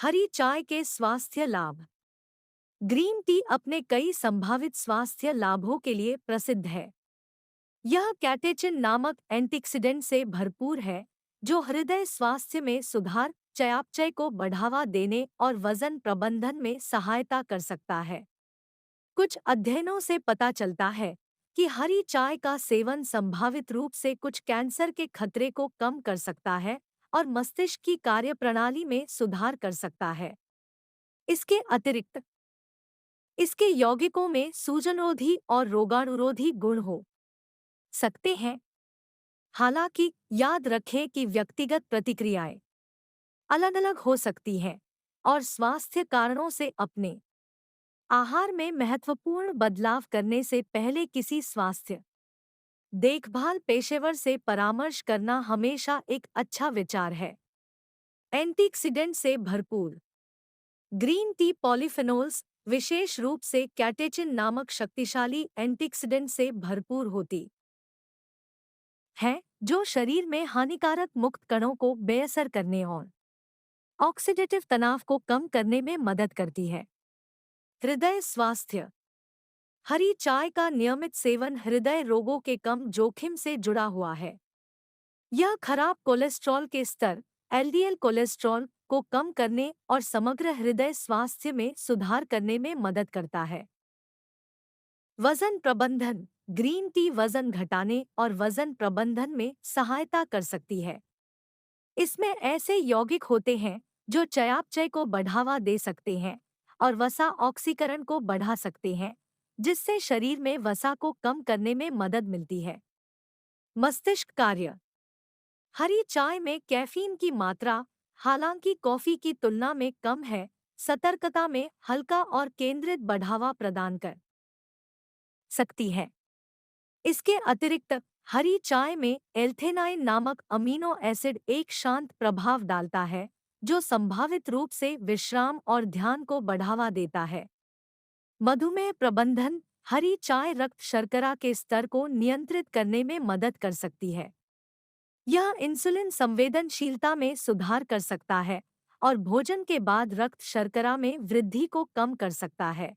हरी चाय के स्वास्थ्य लाभ। ग्रीन टी अपने कई संभावित स्वास्थ्य लाभों के लिए प्रसिद्ध है। यह कैटेचिन नामक एंटीऑक्सीडेंट से भरपूर है, जो हृदय स्वास्थ्य में सुधार, चयापचय को बढ़ावा देने और वजन प्रबंधन में सहायता कर सकता है। कुछ अध्ययनों से पता चलता है कि हरी चाय का सेवन संभावित रूप से कुछ कैंसर के खतरे को कम कर सकता है और मस्तिष्क की कार्यप्रणाली में सुधार कर सकता है। इसके अतिरिक्त इसके यौगिकों में सूजनरोधी और रोगाणुरोधी गुण हो सकते हैं। हालांकि याद रखें कि व्यक्तिगत प्रतिक्रियाएं अलग-अलग हो सकती हैं और स्वास्थ्य कारणों से अपने आहार में महत्वपूर्ण बदलाव करने से पहले किसी स्वास्थ्य देखभाल पेशेवर से परामर्श करना हमेशा एक अच्छा विचार है। एंटीऑक्सीडेंट से भरपूर ग्रीन टी पॉलीफेनोल्स, विशेष रूप से कैटेचिन नामक शक्तिशाली एंटीऑक्सीडेंट से भरपूर होती है, जो शरीर में हानिकारक मुक्त कणों को बेअसर करने और ऑक्सीडेटिव तनाव को कम करने में मदद करती है। हृदय स्वास्थ्य। हरी चाय का नियमित सेवन हृदय रोगों के कम जोखिम से जुड़ा हुआ है। यह खराब कोलेस्ट्रॉल के स्तर, एलडीएल कोलेस्ट्रॉल को कम करने और समग्र हृदय स्वास्थ्य में सुधार करने में मदद करता है। वजन प्रबंधन। ग्रीन टी वजन घटाने और वजन प्रबंधन में सहायता कर सकती है। इसमें ऐसे यौगिक होते हैं जो चयापचय को बढ़ावा दे सकते हैं और वसा ऑक्सीकरण को बढ़ा सकते हैं, जिससे शरीर में वसा को कम करने में मदद मिलती है। मस्तिष्क कार्य। हरी चाय में कैफीन की मात्रा, हालांकि कॉफी की तुलना में कम है, सतर्कता में हल्का और केंद्रित बढ़ावा प्रदान कर सकती है। इसके अतिरिक्त हरी चाय में एल्थेनाइन नामक अमीनो एसिड एक शांत प्रभाव डालता है, जो संभावित रूप से विश्राम और ध्यान को बढ़ावा देता है। मधुमेह प्रबंधन। हरी चाय रक्त शर्करा के स्तर को नियंत्रित करने में मदद कर सकती है। यह इंसुलिन संवेदनशीलता में सुधार कर सकता है और भोजन के बाद रक्त शर्करा में वृद्धि को कम कर सकता है।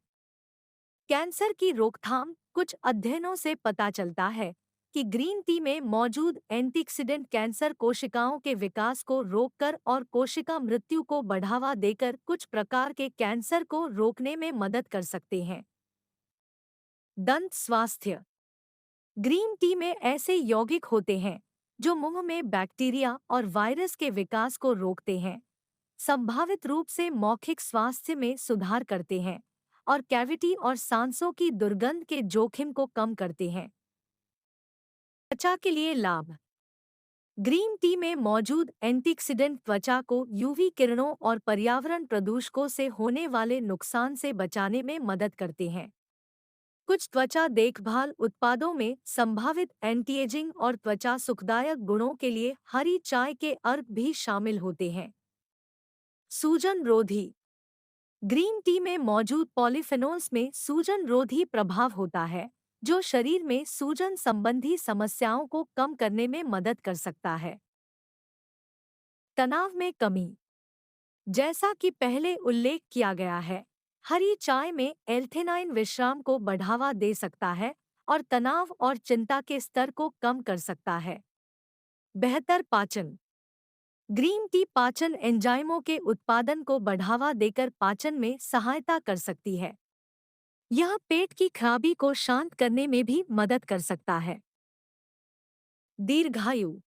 कैंसर की रोकथाम। कुछ अध्ययनों से पता चलता है कि ग्रीन टी में मौजूद एंटीऑक्सीडेंट कैंसर कोशिकाओं के विकास को रोककर और कोशिका मृत्यु को बढ़ावा देकर कुछ प्रकार के कैंसर को रोकने में मदद कर सकते हैं। दंत स्वास्थ्य। ग्रीन टी में ऐसे यौगिक होते हैं जो मुंह में बैक्टीरिया और वायरस के विकास को रोकते हैं, संभावित रूप से मौखिक स्वास्थ्य में सुधार करते हैं और कैविटी और सांसों की दुर्गंध के जोखिम को कम करते हैं। त्वचा के लिए लाभ। ग्रीन टी में मौजूद एंटीऑक्सीडेंट त्वचा को यूवी किरणों और पर्यावरण प्रदूषकों से होने वाले नुकसान से बचाने में मदद करते हैं। कुछ त्वचा देखभाल उत्पादों में संभावित एंटीएजिंग और त्वचा सुखदायक गुणों के लिए हरी चाय के अर्क भी शामिल होते हैं। सूजन रोधी। ग्रीन टी में मौजूद पॉलीफेनोल्स में सूजन रोधी प्रभाव होता है, जो शरीर में सूजन संबंधी समस्याओं को कम करने में मदद कर सकता है। तनाव में कमी। जैसा कि पहले उल्लेख किया गया है, हरी चाय में एल्थेनाइन विश्राम को बढ़ावा दे सकता है और तनाव और चिंता के स्तर को कम कर सकता है। बेहतर पाचन। ग्रीन टी पाचन एंजाइमों के उत्पादन को बढ़ावा देकर पाचन में सहायता कर सकती है। यह पेट की खराबी को शांत करने में भी मदद कर सकता है। दीर्घायु।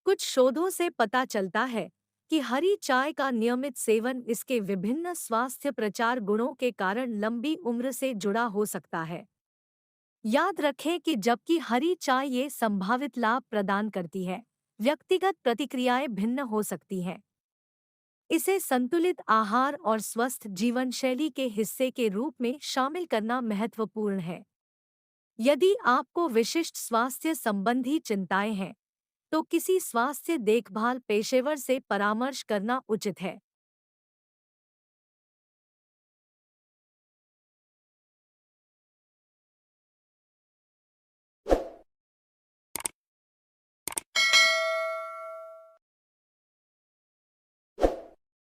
कुछ शोधों से पता चलता है कि हरी चाय का नियमित सेवन इसके विभिन्न स्वास्थ्य प्रचार गुणों के कारण लंबी उम्र से जुड़ा हो सकता है। याद रखें कि जबकि हरी चाय ये संभावित लाभ प्रदान करती है, व्यक्तिगत प्रतिक्रियाएं भिन्न हो सकती हैं। इसे संतुलित आहार और स्वस्थ जीवन शैली के हिस्से के रूप में शामिल करना महत्वपूर्ण है। यदि आपको विशिष्ट स्वास्थ्य संबंधी चिंताएं हैं, तो किसी स्वास्थ्य देखभाल पेशेवर से परामर्श करना उचित है।